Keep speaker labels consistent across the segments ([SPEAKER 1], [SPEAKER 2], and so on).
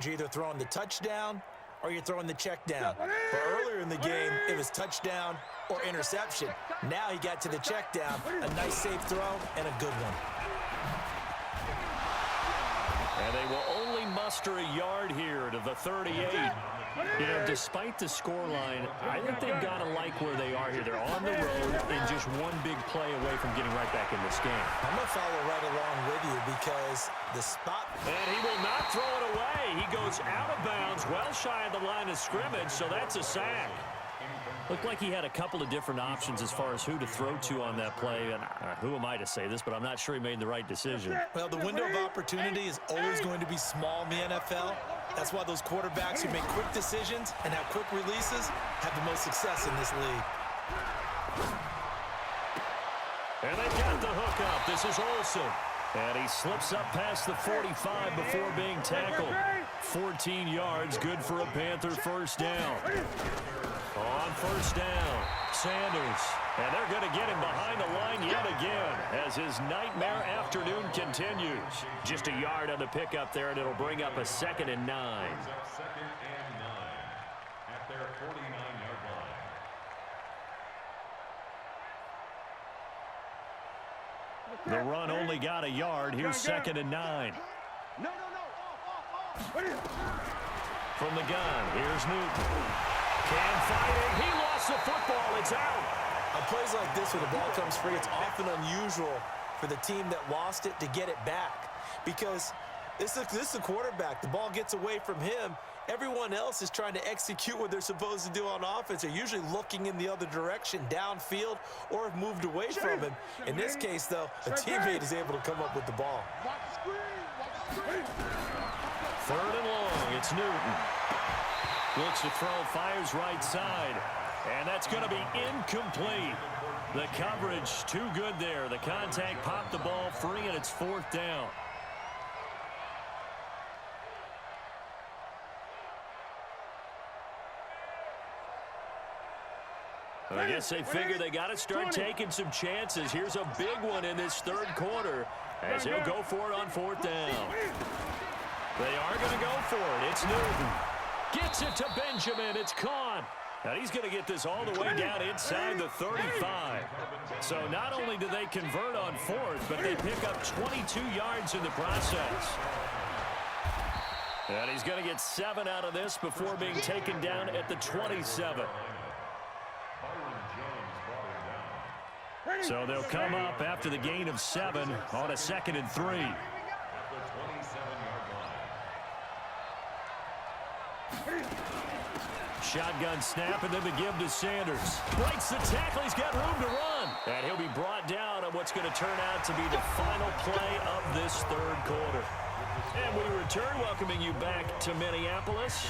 [SPEAKER 1] You're either throwing the touchdown or you're throwing the check down. But earlier in the game, it was touchdown or interception. Now he got to the check down, a nice safe throw, and a good one.
[SPEAKER 2] And they will only muster a yard here to the 38. You know, despite the scoreline, I think they've got to like where they are here. They're on the road and just one big play away from getting right back in this game.
[SPEAKER 1] I'm going to follow right along with you because the spot...
[SPEAKER 2] And he will not throw it away. He goes out of bounds, well shy of the line of scrimmage, so that's a sack. Looked like he had a couple of different options as far as who to throw to on that play. And who am I to say this, but I'm not sure he made the right decision.
[SPEAKER 1] Well, the window of opportunity is always going to be small in the NFL. That's why those quarterbacks who make quick decisions and have quick releases have the most success in this league.
[SPEAKER 2] And they got the hook up. This is Olsen. And he slips up past the 45 before being tackled. 14 yards, good for a Panther first down. On first down, Sanders. And they're going to get him behind the line yet again as his nightmare afternoon continues. Just a yard on the pickup there, and it'll bring up a 2nd and 9.
[SPEAKER 3] Second and 9 at their 49-yard line.
[SPEAKER 2] The run only got a yard. Here's 2nd and 9. From the gun, here's Newton. Can fight it. He lost the football. It's out.
[SPEAKER 1] On plays like this where the ball comes free, it's often unusual for the team that lost it to get it back because this is the quarterback. The ball gets away from him. Everyone else is trying to execute what they're supposed to do on offense. They're usually looking in the other direction, downfield, or have moved away from him. In this case, though, a teammate is able to come up with the ball.
[SPEAKER 2] 3rd and long. It's Newton. Looks to throw, fires right side. And that's going to be incomplete. The coverage too good there. The contact popped the ball free, and it's 4th down. I guess they figure they got to start taking some chances. Here's a big one in this 3rd quarter as he'll go for it on 4th down. They are going to go for it. It's Newton. Gets it to Benjamin. It's caught. And he's going to get this all the way down inside the 35. So not only do they convert on 4th, but they pick up 22 yards in the process. And he's going to get 7 out of this before being taken down at the 27. So they'll come up after the gain of 7 on a 2nd and 3. Shotgun snap, and then the give to Sanders. Breaks the tackle. He's got room to run. And he'll be brought down on what's going to turn out to be the final play of this 3rd quarter. And we return, welcoming you back to Minneapolis.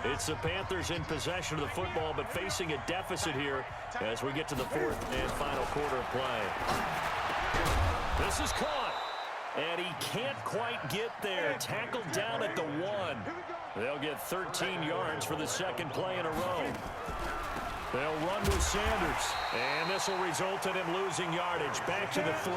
[SPEAKER 2] It's the Panthers in possession of the football, but facing a deficit here as we get to the 4th and final quarter of play. This is caught. And he can't quite get there. Tackled down at the 1. They'll get 13 yards for the 2nd play in a row. They'll run with Sanders. And this will result in him losing yardage. Back to the 3.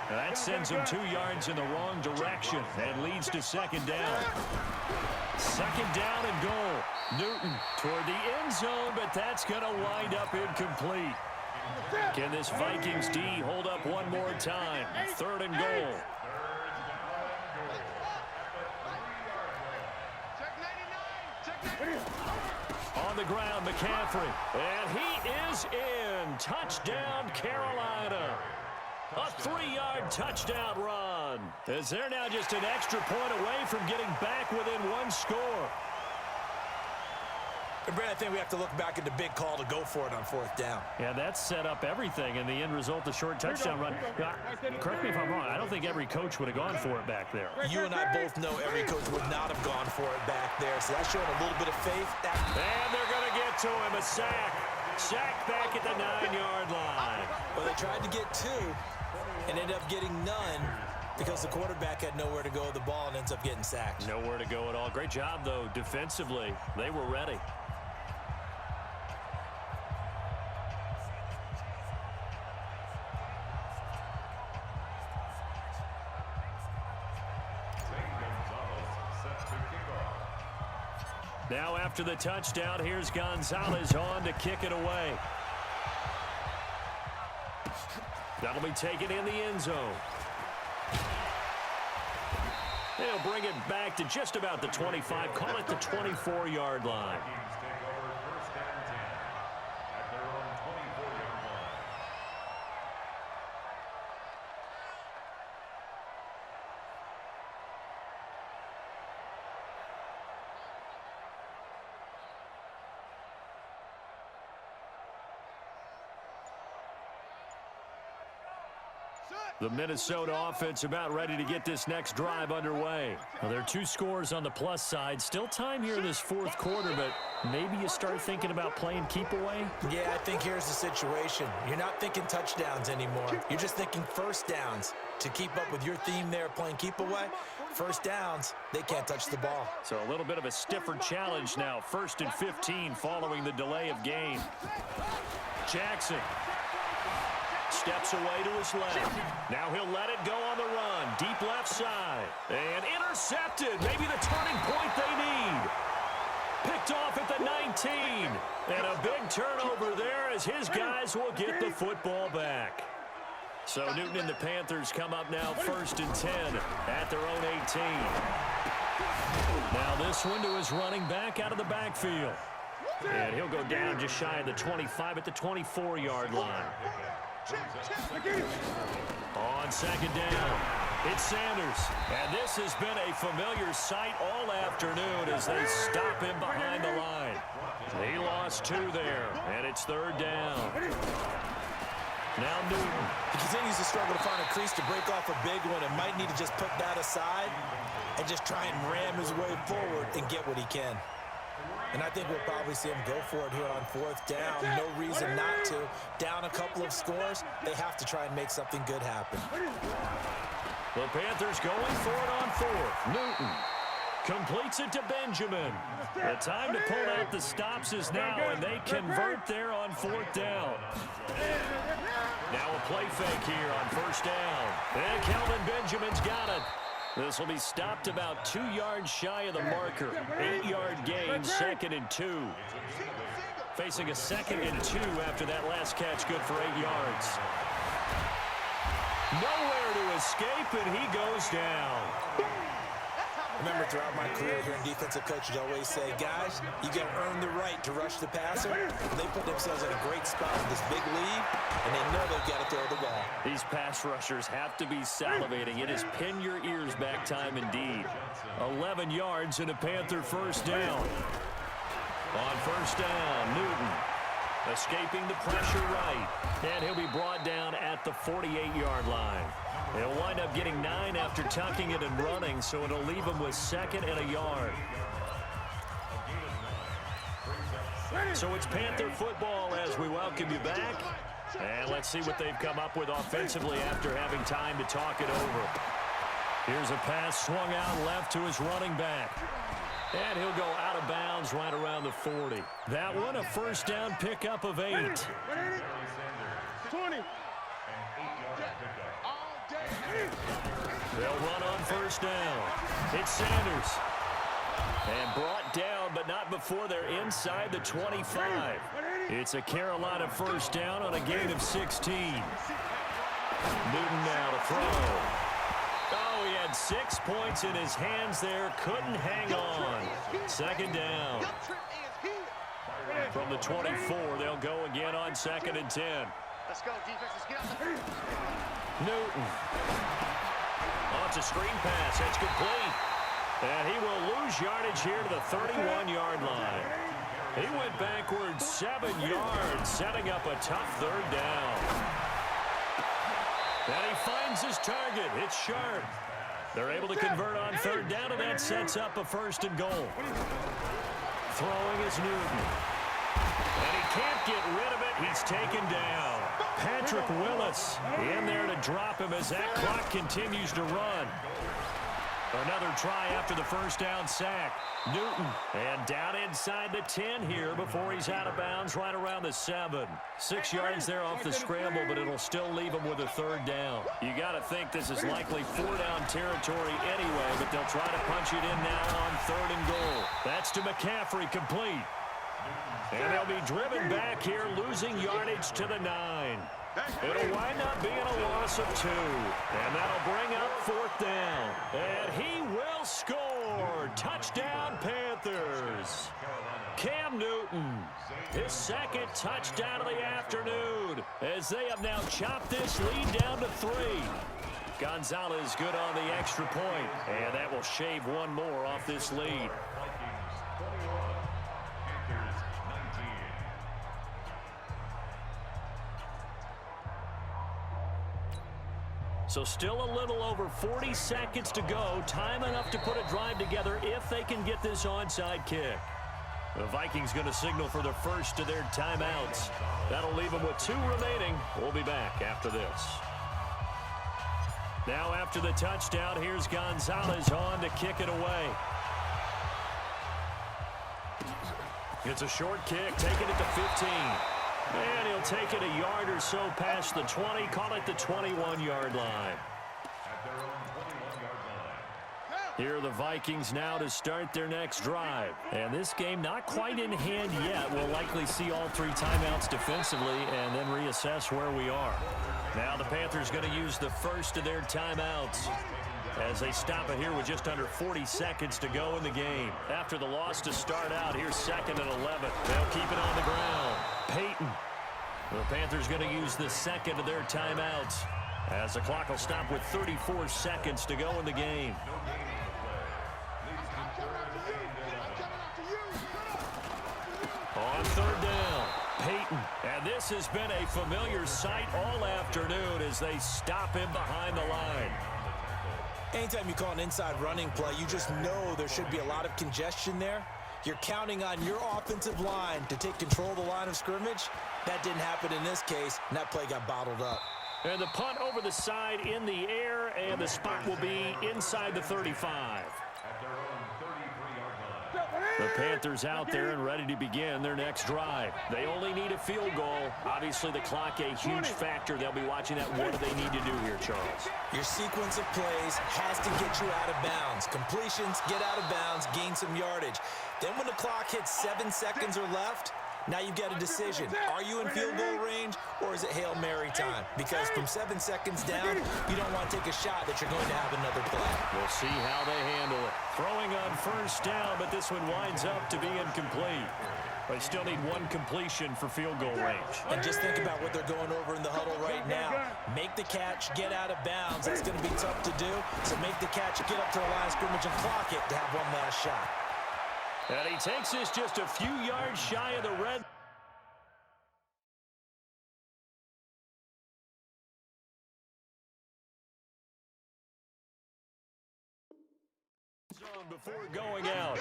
[SPEAKER 2] That sends him 2 yards in the wrong direction and leads to 2nd down. 2nd down and goal. Newton toward the end zone, but that's going to wind up incomplete. Can this Vikings D hold up one more time? 3rd and goal. On the ground, McCaffrey. And he is in. Touchdown, Carolina. A 3-yard touchdown run. As they're now just an extra point away from getting back within 1 score.
[SPEAKER 1] And Brad, I think we have to look back at the big call to go for it on 4th down.
[SPEAKER 2] Yeah, that set up everything, and the end result, the short touchdown run. Correct me if I'm wrong. I don't think every coach would have gone for it back there.
[SPEAKER 1] You and I both know every coach would not have gone for it back there, so that's showing a little bit of faith.
[SPEAKER 2] And they're going to get to him, a sack. Sack back at the 9-yard line.
[SPEAKER 1] Well, they tried to get 2 and ended up getting none because the quarterback had nowhere to go with the ball and ends up getting sacked.
[SPEAKER 2] Nowhere to go at all. Great job, though, defensively. They were ready.
[SPEAKER 3] Set to kick off.
[SPEAKER 2] Now after the touchdown, here's Gonzalez on to kick it away. That'll be taken in the end zone. They'll bring it back to just about the 25. Call it the 24-yard line. The Minnesota offense about ready to get this next drive underway. Well, there are 2 scores on the plus side. Still time here in this fourth quarter, but maybe you start thinking about playing keep away?
[SPEAKER 1] Yeah, I think here's the situation. You're not thinking touchdowns anymore. You're just thinking first downs. To keep up with your theme there, playing keep away, first downs, they can't touch the ball.
[SPEAKER 2] So a little bit of a stiffer challenge now. 1st and 15 following the delay of game. Jackson steps away to his left. Now he'll let it go on the run. Deep left side. And intercepted. Maybe the turning point they need. Picked off at the 19. And a big turnover there as his guys will get the football back. So Newton and the Panthers come up now 1st and 10 at their own 18. Now this one to his running back out of the backfield. And he'll go down just shy of the 25 at the 24-yard line. On 2nd down, it's Sanders. And this has been a familiar sight all afternoon as they stop him behind the line. He lost 2 there, and it's 3rd down. Now Newton.
[SPEAKER 1] He continues to struggle to find a crease to break off a big one and might need to just put that aside and just try and ram his way forward and get what he can. And I think we'll probably see him go for it here on 4th down. No reason not to. Down a couple of scores, they have to try and make something good happen.
[SPEAKER 2] The Panthers going for it on 4th. Newton completes it to Benjamin. The time to pull out the stops is now, and they convert there on 4th down. Now a play fake here on 1st down. And Kelvin Benjamin's got it. This will be stopped about 2 yards shy of the marker. 8-yard gain, 2nd and 2. Facing a 2nd and 2 after that last catch, good for 8 yards. Nowhere to escape, and he goes down.
[SPEAKER 1] Remember, throughout my career here in defensive coaches always say, guys, you got to earn the right to rush the passer. They put themselves in a great spot with this big lead, and they know they've got to throw the ball.
[SPEAKER 2] These pass rushers have to be salivating. It is pin your ears back time indeed. 11 yards and a Panther 1st down. On 1st down, Newton escaping the pressure right. And he'll be brought down at the 48-yard line. He'll wind up getting 9 after tucking it and running, so it'll leave him with 2nd and a yard. So it's Panther football as we welcome you back. And let's see what they've come up with offensively after having time to talk it over. Here's a pass swung out left to his running back. And he'll go out of bounds right around the 40. That one, a 1st down pickup of 8.
[SPEAKER 4] 20.
[SPEAKER 2] They'll run on 1st down. It's Sanders. And brought down, but not before they're inside the 25. It's a Carolina 1st down on a gain of 16. Newton now to throw. Oh, he had 6 points in his hands there. Couldn't hang on. 2nd down. From the 24, they'll go again on 2nd and 10.
[SPEAKER 4] Let's go, defense. Let's get out the
[SPEAKER 2] Newton. Oh, it's a screen pass. It's complete. And he will lose yardage here to the 31-yard line. He went backwards 7 yards, setting up a tough 3rd down. And he finds his target. It's Sharp. They're able to convert on 3rd down, and that sets up a 1st and goal. Throwing is Newton. And he can't get rid of it. He's taken down. Patrick Willis in there to drop him as that clock continues to run. Another try after the 1st down sack. Newton, and down inside the 10 here before he's out of bounds right around the 7. 6 yards there off the scramble, but it'll still leave him with a 3rd down. You got to think this is likely 4-down territory anyway, but they'll try to punch it in now on 3rd and goal. That Gets to McCaffrey, complete. And they'll be driven back here, losing yardage to the 9. It'll wind up being a loss of 2. And that'll bring up 4th down. And he will score. Touchdown, Panthers. Cam Newton, his 2nd touchdown of the afternoon, as they have now chopped this lead down to 3. Gonzalez good on the extra point, and that will shave one more off this lead. So still a little over 40 seconds to go. Time enough to put a drive together if they can get this onside kick. The Vikings going to signal for the first of their timeouts. That'll leave them with 2 remaining. We'll be back after this. Now after the touchdown, here's Gonzalez on to kick it away. It's a short kick, taking it to 15. And he'll take it a yard or so past the 20, call it the 21-yard line. Here are the Vikings now to start their next drive. And this game not quite in hand yet. We'll likely see all 3 timeouts defensively and then reassess where we are. Now the Panthers going to use the first of their timeouts as they stop it here with just under 40 seconds to go in the game. After the loss to start out, here's 2nd and 11. They'll keep it on the ground. Peyton. The Panthers going to use the 2nd of their timeouts as the clock will stop with 34 seconds to go in the game. On 3rd down, Peyton. And this has been a familiar sight all afternoon as they stop him behind the line.
[SPEAKER 1] Anytime you call an inside running play, you just know there should be a lot of congestion there. You're counting on your offensive line to take control of the line of scrimmage. That didn't happen in this case, and that play got bottled up.
[SPEAKER 2] And the punt over the side in the air, and the spot will be inside the 35. The Panthers out there and ready to begin their next drive. They only need a field goal. Obviously, the clock a huge factor. They'll be watching that. What do they need to do here, Charles?
[SPEAKER 1] Your sequence of plays has to get you out of bounds. Completions, get out of bounds, gain some yardage. Then when the clock hits 7 seconds or left, now you've got a decision. Are you in field goal range, or is it Hail Mary time? Because from 7 seconds down, you don't want to take a shot that you're going to have another play.
[SPEAKER 2] We'll see how they handle it. Throwing on 1st down, but this one winds up to be incomplete. They still need 1 completion for field goal range.
[SPEAKER 1] And just think about what they're going over in the huddle right now. Make the catch, get out of bounds. That's going to be tough to do. So make the catch, get up to the line of scrimmage, and clock it to have one last shot.
[SPEAKER 2] And he takes this just a few yards shy of the red. Zone before going out.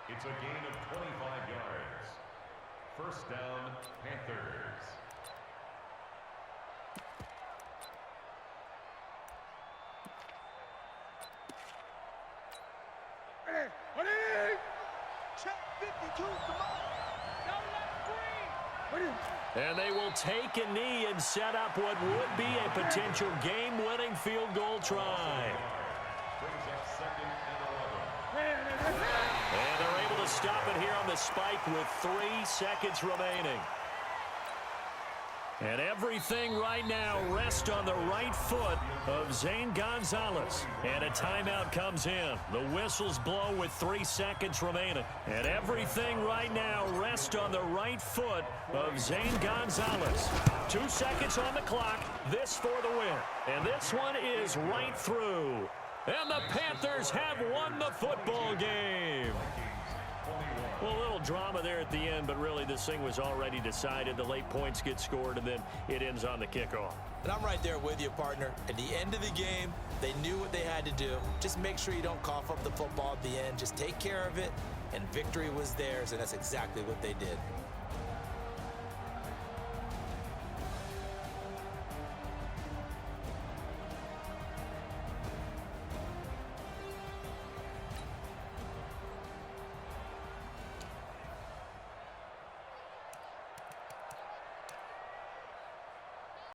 [SPEAKER 3] It's a gain of 25 yards. 1st down, Panthers.
[SPEAKER 2] And they will take a knee and set up what would be a potential game-winning field goal try. And they're able to stop it here on the spike with 3 seconds remaining. And everything right now rests on the right foot of Zane Gonzalez. And a timeout comes in. The whistles blow with 3 seconds remaining. And everything right now rests on the right foot of Zane Gonzalez. 2 seconds on the clock. This for the win. And this one is right through. And the Panthers have won the football game. Well, a little drama there at the end, but really this thing was already decided. The late points get scored, and then it ends on the kickoff.
[SPEAKER 1] And I'm right there with you, partner. At the end of the game, they knew what they had to do. Just make sure you don't cough up the football at the end. Just take care of it, and victory was theirs, and that's exactly what they did.